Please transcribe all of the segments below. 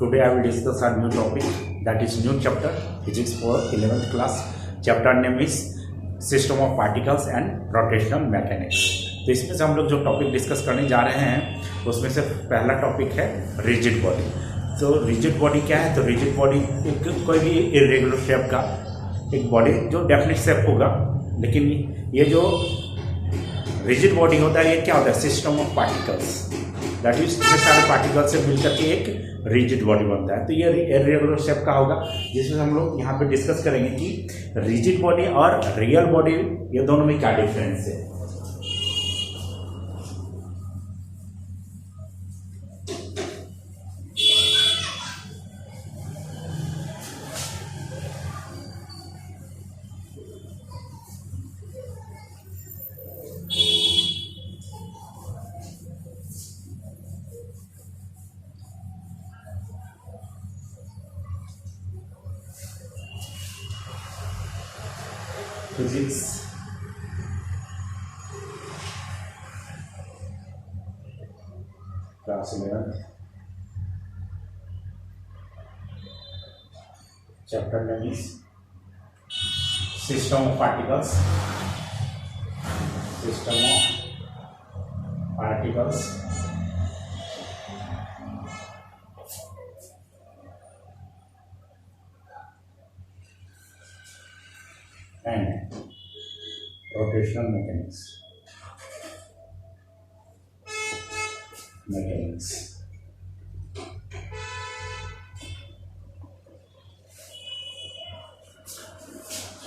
Today I will discuss a new topic, that is new chapter, physics for 11th class. Chapter name is System of Particles and Rotational Mechanics. तो इसमें से हम लोग जो topic discuss करने जा रहे हैं उसमें से पहला टॉपिक है रिजिड बॉडी. तो रिजिड बॉडी क्या है? तो रिजिड बॉडी एक कोई भी इरेगुलर शेप का एक बॉडी जो डेफिनेट शेप होगा, लेकिन ये जो रिजिड बॉडी होता है ये क्या होता है? System of particles, that is इतने सारे पार्टिकल से मिलकर के एक रिजिड बॉडी बनता है. तो ये इरेगुलर शेप का होगा, जिसमें हम लोग यहाँ पे डिस्कस करेंगे कि रिजिड बॉडी और रियल बॉडी ये दोनों में क्या डिफरेंस है. Physics class 11 chapter name is System of Particles. System of Particles and rotational mechanics.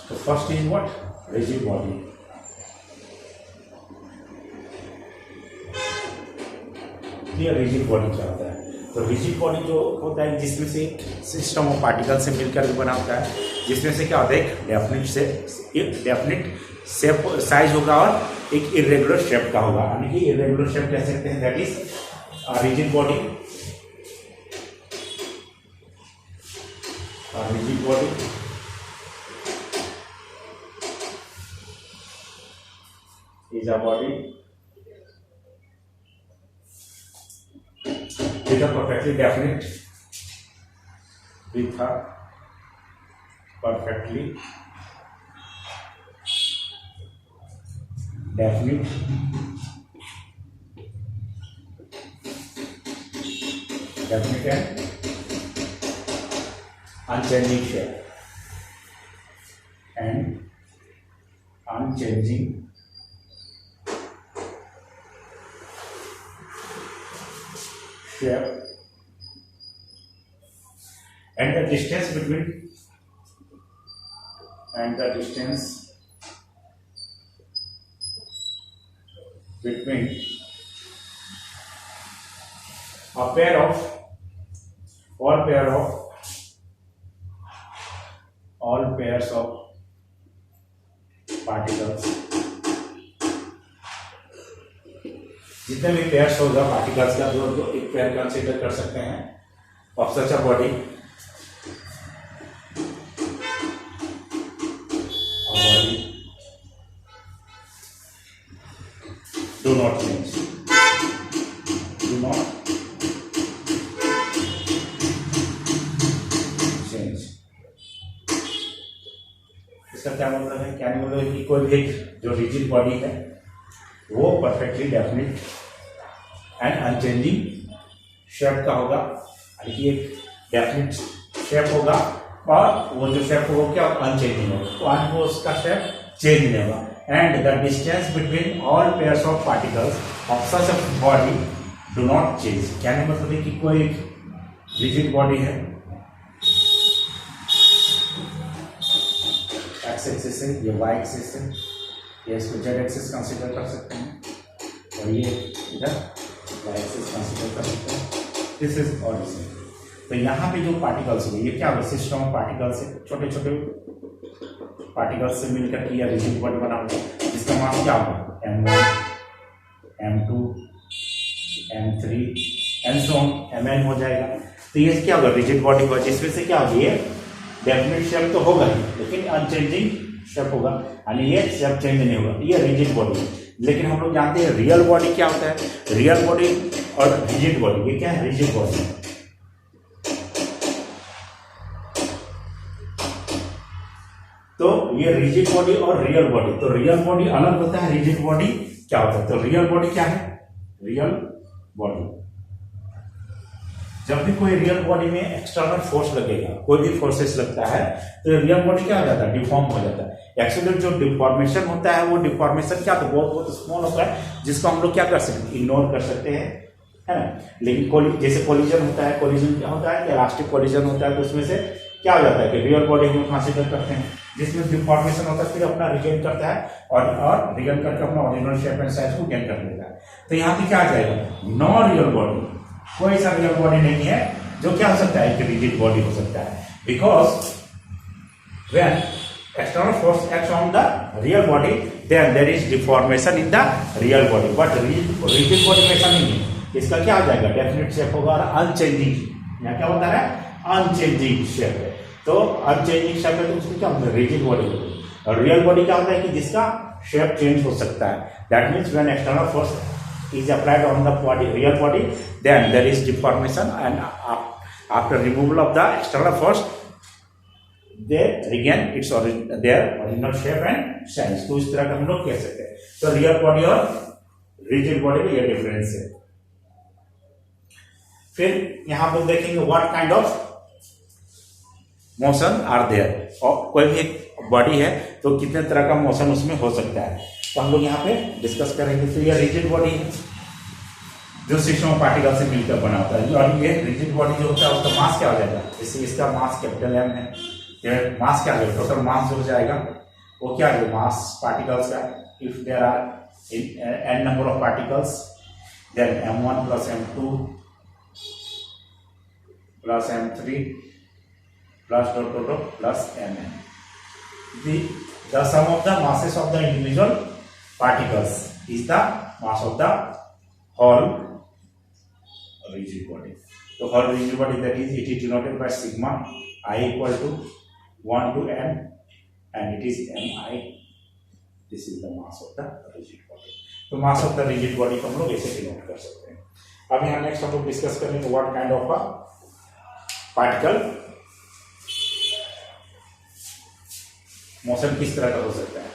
So first is what? Rigid body. ये रिजिड बॉडी क्या होता है? तो रिजिड बॉडी जो होता है जिसमें से एक सिस्टम ऑफ पार्टिकल से मिलकर बना होता है, जिसमें से क्या होता है? एक डेफिनेट शेप साइज होगा और एक इरेगुलर शेप का होगा. यानी कि इरेगुलर शेप कह सकते हैं, that is rigid body. Rigid body is a body with a perfectly definite and unchanging shape and the distance between a pair of all pairs of particles. जितने भी pairs होगा पार्टिकल्स का जो एक pair consider कर सकते हैं of such a body. Do not change. इसका क्या मतलब है? क्या मतलब है कि कोई भी जो रिजिड बॉडी है वो perfectly definite and unchanging shape का होगा. यानी कि एक डेफिनेट शेप होगा और वो जो शेप होगा क्या अनचेंजिंग होगा, तो आज वो उसका शेप चेंज नहीं होगा. And the distance between all pairs of particles of such a body do not change. क्या नहीं मतलब है कि कोई रिजिड बॉडी है, एक्स एक्सिस है, ये वाई एक्सिस है, ये इसको जेड एक्सिस कंसीडर कर सकते हैं और ये इधर वाई एक्सिस कंसीडर कर सकते हैं. This is origin. तो यहाँ पे जो पार्टिकल्स होंगे ये क्या होगा? सिस्टम ऑफ पार्टिकल्स है, छोटे छोटे पार्टिकल्स से मिलकर के रिजिड बॉडी बना होगा, जिसका मास क्या होगा? m1, m2, m3 and so on, mn हो जाएगा. तो ये क्या होगा? रिजिड बॉडी होगा, जिसमें से क्या होगा? ये डेफिनेट शेप तो होगा ही, लेकिन अनचेंजिंग शेप होगा, यानी ये शेप चेंज नहीं होगा. ये रिजिड बॉडी है. लेकिन हम लोग जानते हैं रियल बॉडी क्या होता है। रियल बॉडी और रिजिड बॉडी, ये क्या है, रिजिड बॉडी। तो ये रिजिड बॉडी और रियल बॉडी, तो रियल बॉडी अलग होता है, रिजिड बॉडी क्या होता है। तो रियल बॉडी क्या है, रियल बॉडी जब भी कोई रियल बॉडी में एक्सटर्नल फोर्स लगेगा, कोई भी फोर्सेस लगता है, तो रियल बॉडी क्या हो जाता है, डिफॉर्म हो जाता है। एक्चुअली जो डिफॉर्मेशन होता है वो डिफॉर्मेशन क्या होता है, बहुत बहुत स्मॉल होता है, जिसको हम लोग क्या कर सकते हैं, इग्नोर कर सकते हैं, है ना। लेकिन जैसे कोलिजन होता है, कोलिजन क्या होता है कि इलास्टिक कोलिजन होता है, तो उसमें से क्या हो जाता है कि रियल बॉडी हम कंसीडर करते हैं, जिसमें डिफॉर्मेशन होता है, फिर अपना रिगेन करता है और रिगेन करके अपना ओरिजिनल शेप एंड साइज को गेन कर लेता है। तो यहाँ पे क्या आ जाएगा, नॉ रियल बॉडी, कोई सा रियल बॉडी नहीं है जो क्या हो सकता है, एक रिजिड बॉडी हो सकता है, because when external force acts on the real body then there is deformation in the real body, but rigid body में ऐसा नहीं है, इसका क्या हो जाएगा, डेफिनेट शेप होगा और अनचेंजिंग। यहाँ क्या होता है, अनचेंजिंग शेप है, तो अनचेंजिंग शेप है तो उसमें क्या होता है, रिजिड बॉडी होगी। और रियल बॉडी क्या होता है कि जिसका शेप चेंज हो सकता है, that means when external force is applied on the body, real body, then there is deformation, and after removal of the external force they regain its their original shape and size। तो इस तरह का हम लोग कह सकते हैं। तो रियल बॉडी और रिजिड बॉडी में ये डिफरेंस है। फिर यहां पर देखेंगे what kind of motion are there, और कोई भी एक बॉडी है तो कितने तरह का मोशन उसमें हो सकता है, तो हम लोग यहाँ पे डिस्कस करेंगे। तो ये रिजिड बॉडी है जो सिस्टम ऑफ पार्टिकल से मिलकर बना होता है, और ये रिजिड बॉडी जो होता है उसका मास क्या हो जाएगा, जैसे इसका मास कैपिटल एम है, ये मास क्या है, टोटल मास जो हो जाएगा वो क्या है, मास पार्टिकल्स का, if there are n number of particles then m1 plus m2 plus m3 plus dot plus mn, the sum of the masses of the individual particles is the mass of the whole rigid body. So whole rigid body, that is, it is denoted by sigma I equal to 1 to n, and it is mi. This is the mass of the rigid body. तो mass of the rigid body को हम लोग ऐसे denote कर सकते हैं। अब यहाँ नेक्स्ट हम लोग डिस्कस करेंगे what kind of a particle motion किस तरह का हो सकता है।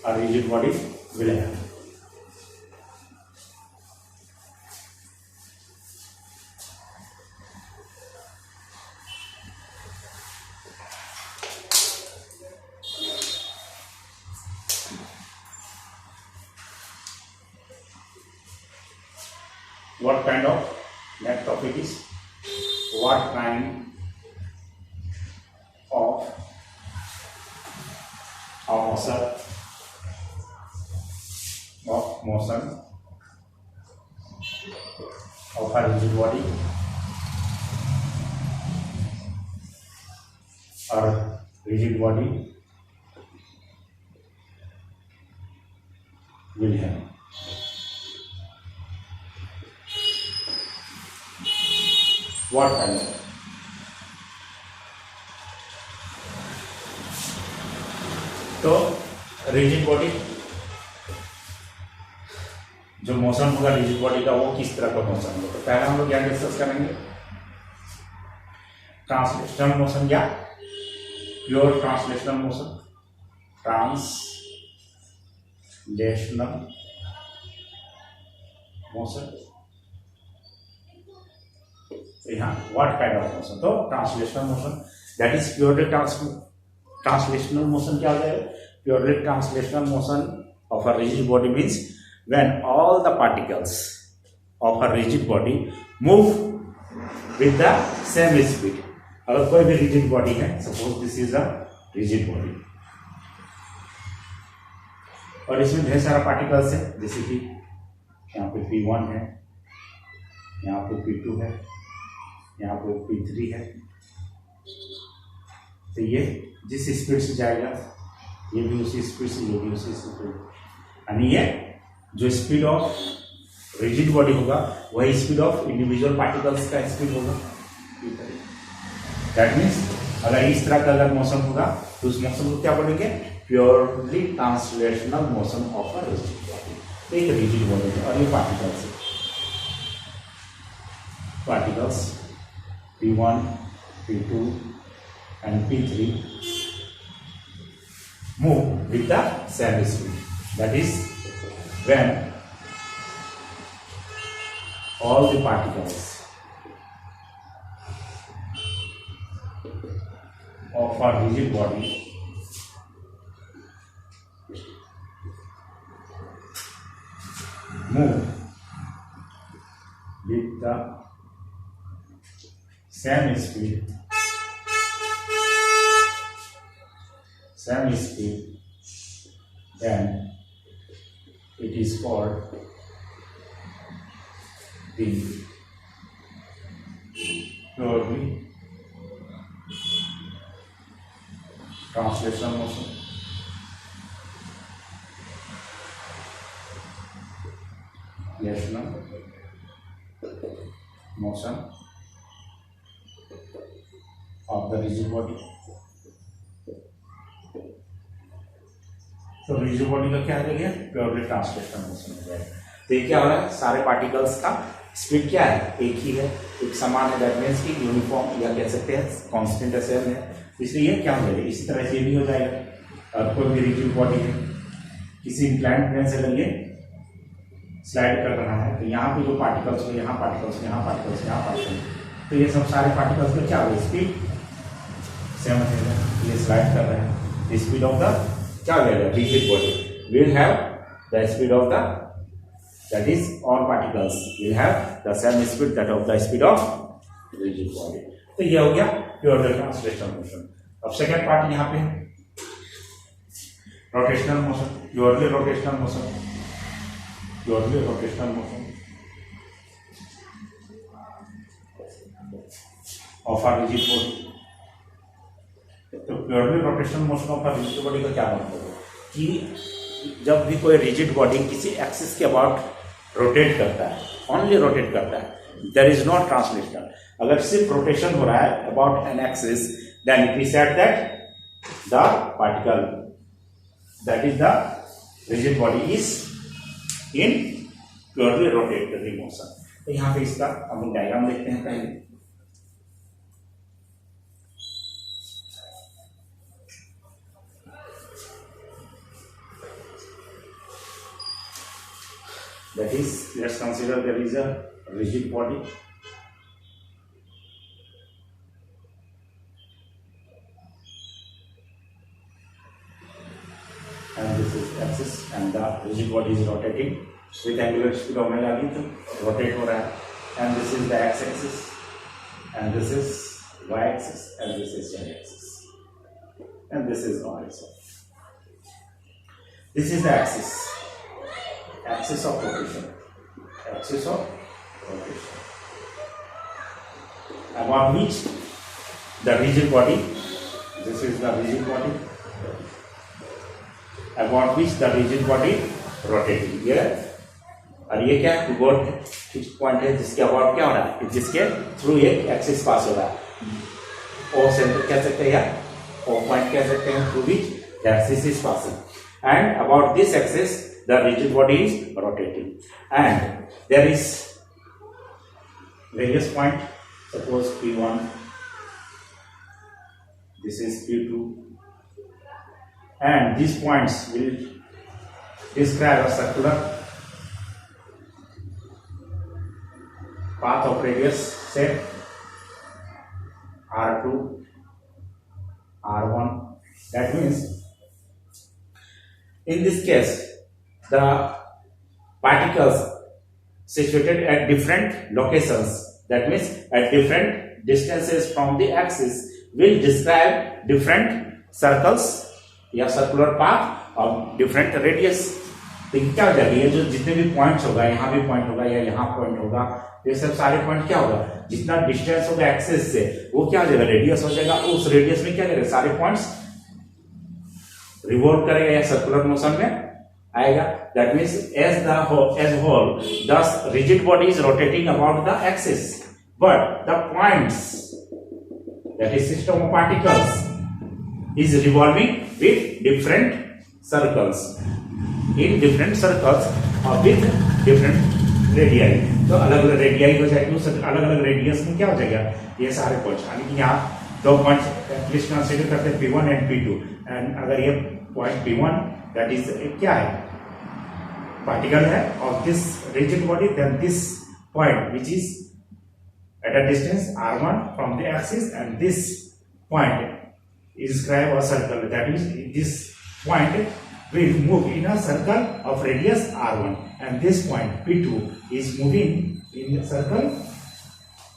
A rigid body will have what kind of, next topic is what kind of motion of a rigid body or rigid body will have। What kind of, तो rigid body जो motion होगा rigid body का वो किस तरह का motion होगा, तो पहले हम लोग क्या डिस्कस करेंगे, ट्रांसलेशनल मोशन या pure translational motion. Translational motion, तो यहाँ व्हाट काइंड ऑफ मोशन, तो translational motion that is purely translational motion क्या हो जाएगा, purely translational motion of a rigid body means when all the particles of a rigid body move with the same speed। अगर कोई भी rigid body है, suppose this is a rigid body, और इसमें ढेर सारा पार्टिकल्स है, जैसे कि यहाँ पे P1 है, यहाँ पे P2 है, यहाँ पे P3 है, तो ये जिस स्पीड से जाएगा ये भी उसी स्पीड से, ये भी उसी स्पीड, यानी ये जो स्पीड ऑफ रिजिड बॉडी होगा वही स्पीड ऑफ इंडिविजुअल पार्टिकल्स का स्पीड होगा। दैट मीन्स अगर इस तरह का अगर मोशन होगा तो उस मोशन को क्या बोलेंगे, purely translational motion of a rigid body. एक रिजिड बॉडी है और ये पार्टिकल्स है, particles P1 P2 and P3 move with the same speed. That is when all the particles of a rigid body move with the same speed, then it is called the purely translational motion. Motion of the rigid body. तो rigid body का क्या हो गया? Purely translational motion हो जाएगा। तो ये क्या हो रहा है? सारे पार्टिकल्स का स्पीड क्या है? एक ही है, एक समान है। दैट मीन्स की यूनिफॉर्म या कह सकते हैं कांस्टेंट सेम है। इसलिए क्या हो जाएगा? इसी तरह से भी हो जाएगा। और कोई भी रिजिड बॉडी है, किसी इंक्लाइंड प्लेन से लगे स्लाइड कर रहा है, तो यहाँ पे जो पार्टिकल्स हो, यहाँ पार्टिकल्स, यहाँ पार्टिकल्स, यहाँ पार्टिकल्स, तो ये सब सारे पार्टिकल्स का क्या होगा? स्पीड सेम है। ये स्लाइड कर रहे हैं। स्पीड ऑफ द क्या हो जाएगा? Rigid body will have the speed of the, that is all particles will have the same speed that of the speed of rigid body. तो ये हो गया प्योरली ट्रांसलेशनल मोशन। अब सेकेंड पार्ट यहाँ पे rotational motion, purely rotational motion, purely rotational motion of a rigid body. तो purely rotational motion of a rigid body का क्या मतलब है कि जब भी कोई रिजिड बॉडी किसी एक्सिस के अबाउट रोटेट करता है, ओनली रोटेट करता है, देयर इज नो ट्रांसलेशनल। अगर सिर्फ रोटेशन हो रहा है about an axis, then we said that the particle that is the rigid body is in purely rotatory motion. तो यहाँ पे इसका हम लोग डायग्राम देखते हैं पहले। That is, let's consider there is a rigid body and this is axis and the rigid body is rotating with angular speed omega v, तो rotate हो रहा है, and this is the x axis and this is y axis and this is z axis and this is horizon. This is the axis of rotation, axis of rotation, about which the rigid body, this is the rigid body, about which the rigid body rotating here, और ये क्या है? To fix point है जिसके about क्या हो रहा है? जिसके थ्रू एक एक्सिस पास हो रहा है। ओ सेंटर कह सकते हैं या ओ पॉइंट कह सकते हैं, through which the axis is passing, and about this axis the rigid body is rotating, and there is various point, suppose P1, this is P2, and these points will describe a circular path of radius, say R2, R1. That means in this case the particles situated at different locations, that means at different distances from the axis, will describe different circles या circular path of different radius. तो क्या हो जाएगा? ये जो जितने भी points होगा, यहाँ भी पॉइंट होगा या यहाँ पॉइंट होगा, ये सब सारे पॉइंट क्या होगा? जितना डिस्टेंस होगा एक्सिस से, वो क्या हो जाएगा? रेडियस हो जाएगा। उस रेडियस में क्या करेगा? सारे पॉइंट्स रिवॉल्व करेगा या सर्कुलर मोशन में आएगा। That means as whole, thus rigid body is rotating about the axis, but the points, that is system of particles, is revolving with different circles, in different circles or with different radii. तो अलग अलग radii हो जाएगी, उस अलग अलग radius में क्या हो जाएगा? ये सारे पॉइंट्स, यानी कि यहाँ दो पॉइंट एटलीस्ट कंसीडर करते हैं P1 एंड P2 एंड अगर ये पॉइंट P1 दैट इज क्या है पार्टिकल है of this rigid body then this point which is at a distance r1 from the axis and this point is describe a circle that is this point will move in a circle of radius r1 and this point P2 is moving in a circle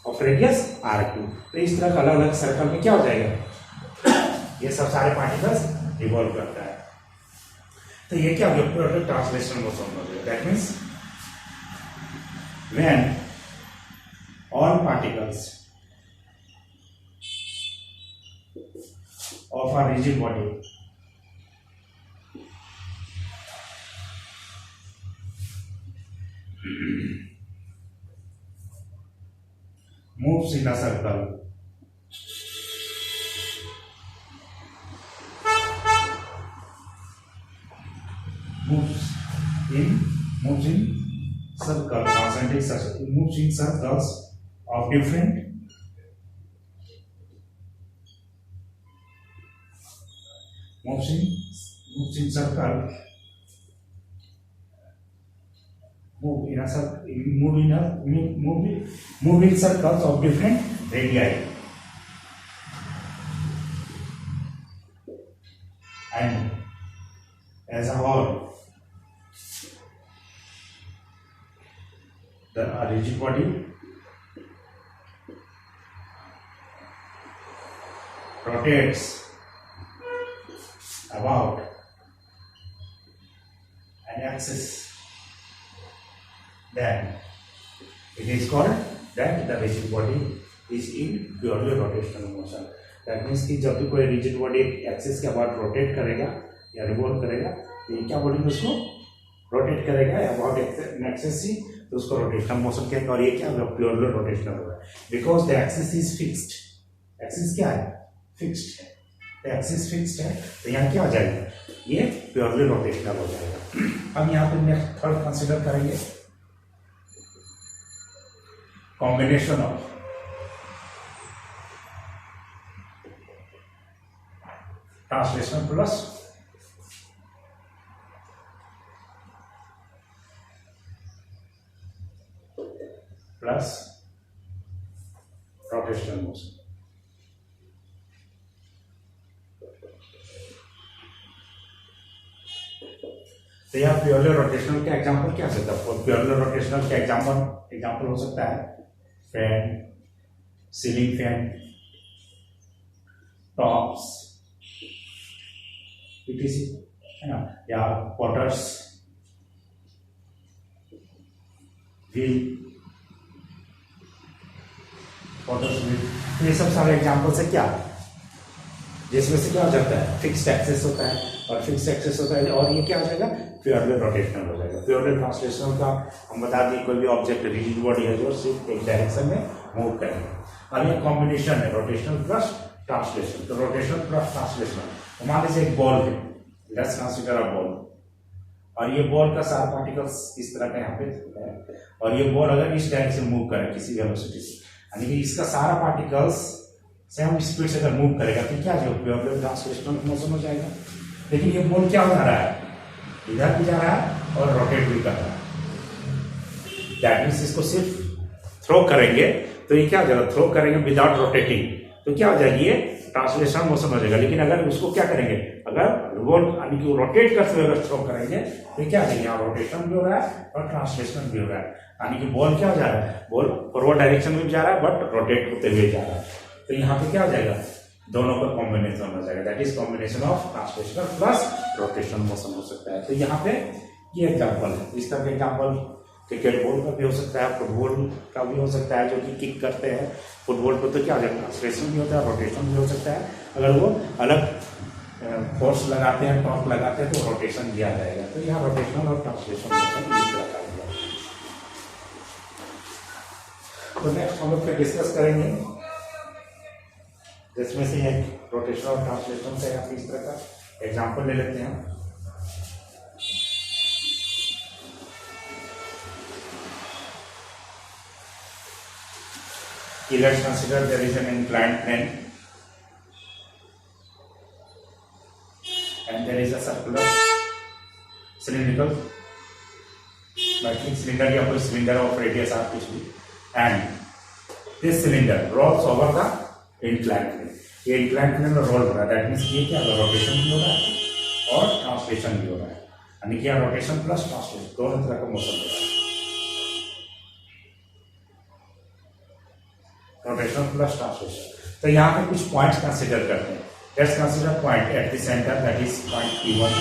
of radius r2। तो इस तरह अलग अलग circle में क्या हो जाएगा ये सब सारे पार्टिकल्स रिवॉल्व करता है। तो ये क्या हो गया ट्रांसलेशनल मोशन हो गया। That means when all particles of a rigid body moves in a circle moves in circle concentric circle moves in circles of different moves in circle move in circles of different radii and as a whole the rigid body rotates about an axis, then it is called that the rigid body is in purely rotational motion। That means कि जब भी कोई rigid body axis के about rotate करेगा या revolve करेगा तो ये क्या बोलेंगे उसको रोटेट करेगा अबाउट एक्सिस ही तो उसको रोटेशनल मोशन कहेंगे। और ये क्या होगा प्योरली रोटेशनल होगा because the axis is fixed. Axis क्या है फिक्स्ड है तो एक्सिस फिक्स्ड है तो यहाँ क्या हो जाएगा ये प्योरली रोटेशनल हो जाएगा। अब यहाँ पे नेक्स्ट थर्ड कंसीडर करेंगे combination of translational plus rotational motion. तो यहाँ प्योरली रोटेशनल का एग्जांपल क्या सकता है प्योरली रोटेशनल का एग्जांपल हो सकता है fan ceiling fan tops PTC है ना या पॉटर्स व्हील पॉटर्स व्हील। तो ये सब सारे एग्जांपल से क्या जिसमें से क्या हो जाता है फिक्स्ड एक्सेस होता है और फिक्स्ड एक्सेस होता है और ये क्या हो जाएगा प्योरली रोटेशनल हो जाएगा। प्योरली ट्रांसलेशनल का हम बता दिए कोई भी ऑब्जेक्ट रिजिड बॉडी है जो सिर्फ एक डायरेक्शन में मूव करेगा। अब ये कॉम्बिनेशन है रोटेशनल प्लस ट्रांसलेशन। तो रोटेशनल प्लस ट्रांसलेशनल मान लीजिए एक बॉल है लेट्स कंसीडर अ बॉल और ये बॉल का सारा पार्टिकल्स इस तरह का यहाँ पे है और ये बॉल अगर इस डायरेक्शन मूव करे किसी वेलोसिटी से यानी कि इसका सारा पार्टिकल्स सेम स्पीड से अगर मूव करेगा तो क्या जो प्योरली ट्रांसलेशनल मोशन हो जाएगा। लेकिन ये बॉल क्या हो जा रहा है इधर भी जा रहा है और रोटेट भी कर रहा है। दैट मीन्स इसको सिर्फ थ्रो करेंगे तो ये क्या हो जाएगा थ्रो करेंगे विदाउट रोटेटिंग तो क्या हो जाएगी ये ट्रांसलेशनल मोशन हो जाएगा। लेकिन अगर उसको क्या करेंगे अगर रिवॉल्व यानी कि रोटेट करते हुए अगर थ्रो करेंगे तो क्या हो जाएगी यहाँ रोटेशन भी हो रहा है और ट्रांसलेशन भी हो रहा है यानी कि बॉल क्या हो जा रहा है बॉल फॉरवर्ड डायरेक्शन में जा रहा है बट रोटेट होते हुए जा रहा है। तो यहाँ पे क्या हो जाएगा दोनों का कॉम्बिनेशन हो जाएगा that is combination of translational plus rotational motion हो सकता है। तो यहाँ पे ये एग्जांपल है इस तरह के एग्जांपल क्रिकेट बॉल का भी हो सकता है फुटबॉल का भी हो सकता है जो कि किक करते हैं फुटबॉल पर तो क्या हो जाएगा ट्रांसलेशन भी होता है रोटेशन भी हो सकता है। अगर वो अलग फोर्स लगाते हैं टॉर्क लगाते हैं तो रोटेशन भी आ जाएगा। तो यहाँ रोटेशनल और ट्रांसलेशन मोशन इस तरह का होगा। तो नेक्स्ट हम लोग डिस्कस करेंगे जिसमें से एक रोटेशन और ट्रांसलेशन से आप इस तरह का एग्जांपल ले लेते हैं। Let's consider there is an inclined plane cylindrical metallic cylinder या कोई cylinder of radius आप कुछ भी, and this cylinder rolls over the inclined plane. ये inclined plane में roll हो रहा है, that means ये क्या रोटेशन भी हो रहा है और ट्रांसलेशन भी हो रहा है, यानी कि रोटेशन प्लस ट्रांसलेशन दोनों तरह का मोशन हो रहा है, रोटेशन प्लस ट्रांसलेशन। तो यहाँ पे कुछ पॉइंट्स कंसिडर करते हैं। Let's consider point at the centre, that is point P1,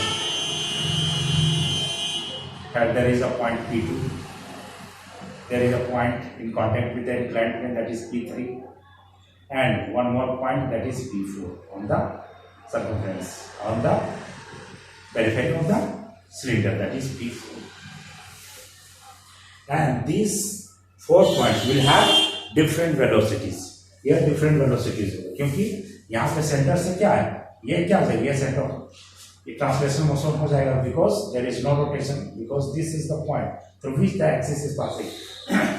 and there is a point P2, there is a point in contact with the inclined plane, that is P3, and one more point, that is P4 on the circumference, on the periphery of the cylinder, that is P4. And these 4 points will have different velocities. ये different velocities होगा, क्योंकि यहाँ पे centre से क्या है, ये क्या है, ये सेंटर, ये ट्रांसलेशन मोशन हो जाएगा, because there is no rotation, because this is the point through which the axis is passing.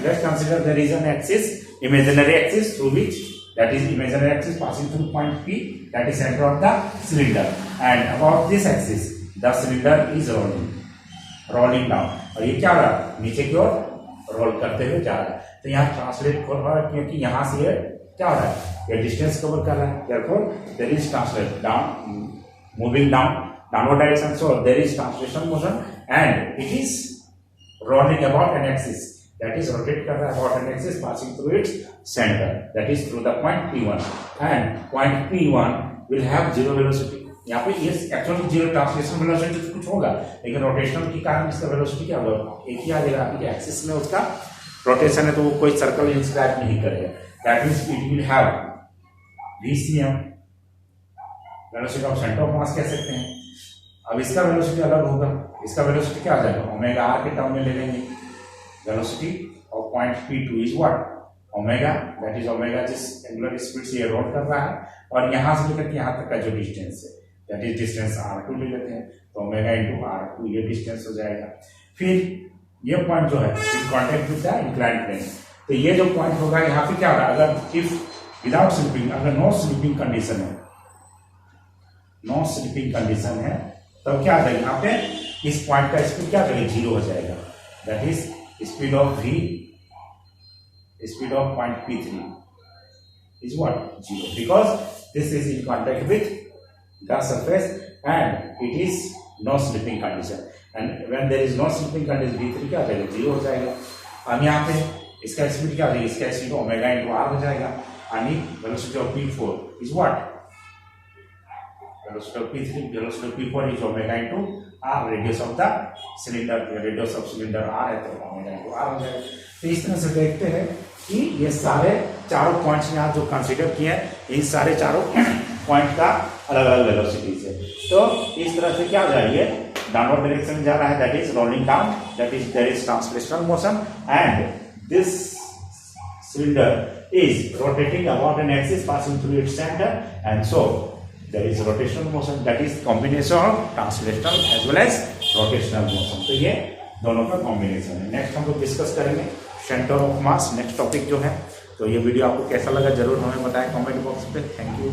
Let's consider there is an axis, imaginary axis, through which, that is imaginary axis passing through point P, that is center of the cylinder, and about this axis the cylinder is rolling down, और ये क्या हो रहा है, नीचे की ओर role करते हुए जा रहा है। तो यहाँ ट्रांसलेट हो रहा है, क्योंकि यहाँ से ये क्या हो रहा है, ये डिस्टेंस कवर कर रहा है, therefore there is translate down, moving downward direction, so there is translation motion, and it is rolling about an axis, that is rotate कर रहा है about an axis passing through its center, that is through the point P1, and point P1 will have zero velocity। यहाँ पे ये actually zero translation velocity तो कुछ होगा, लेकिन रोटेशनल के कारण इसका वेलोसिटी क्या होगा, एक ही आ जाएगा, आपके एक्सिस में उसका रोटेशन है तो वो कोई सर्कल इंस्क्राइब नहीं करेगा, that means it will have VCM, velocity of centre of mass कह सकते हैं। अब इसका वेलोसिटी अलग होगा, इसका वेलोसिटी क्या आ जाएगा, ओमेगा आर के टर्म में ले लेंगे, velocity of point P2 is what, omega, that is omega जिस एंगुलर स्पीड से ये रोल कर रहा है, और यहाँ से लेकर के यहाँ तक का जो डिस्टेंस है, दैट इज डिस्टेंस R2 ले लेते हैं, तो ओमेगा इंटू R2 ये डिस्टेंस हो जाएगा। फिर ये पॉइंट जो है in contact with the inclined plane, तो ये जो पॉइंट होगा यहाँ पे क्या होगा, अगर इफ विदाउट स्लिपिंग, अगर नो स्लिपिंग कंडीशन है, नो स्लिपिंग कंडीशन है, तब क्या आ जाएगा, यहाँ पे इस पॉइंट का स्पीड क्या करेगा, जीरो हो जाएगा, that is speed of V, speed of point P3 is what, zero, because this is in contact with the surface and it is no slipping condition, and when there is no slipping condition V3 क्या हो जाएगा, zero हो जाएगा। अब यहाँ पे इसका speed क्या हो जाएगा, इसका स्पीड ओमेगा इंटू आर हो जाएगा, यानी velocity of P4 is what, velocity of P3, velocity of P4 is omega into r, radius of the cylinder, radius of cylinder r है तो omega into r हो जाएगा। तो इस तरह से देखते हैं कि ये सारे चारों पॉइंट्स यहाँ जो कंसीडर किए हैं, इन सारे चारों पॉइंट का अलग अलग वेलोसिटीज है। तो इस तरह से क्या हो जाएगा, डाउनवर्ड डायरेक्शन में जा रहा है, that is rolling down, that is there is translational motion, and this cylinder is rotating about an axis passing through its centre, and so there is rotational motion, that is combination of translational as well as rotational motion। तो ये दोनों का combination है। Next हम लोग discuss करेंगे centre of mass, next topic जो है। तो ये वीडियो आपको कैसा लगा जरूर हमें बताएं कमेंट बॉक्स पे। Thank you.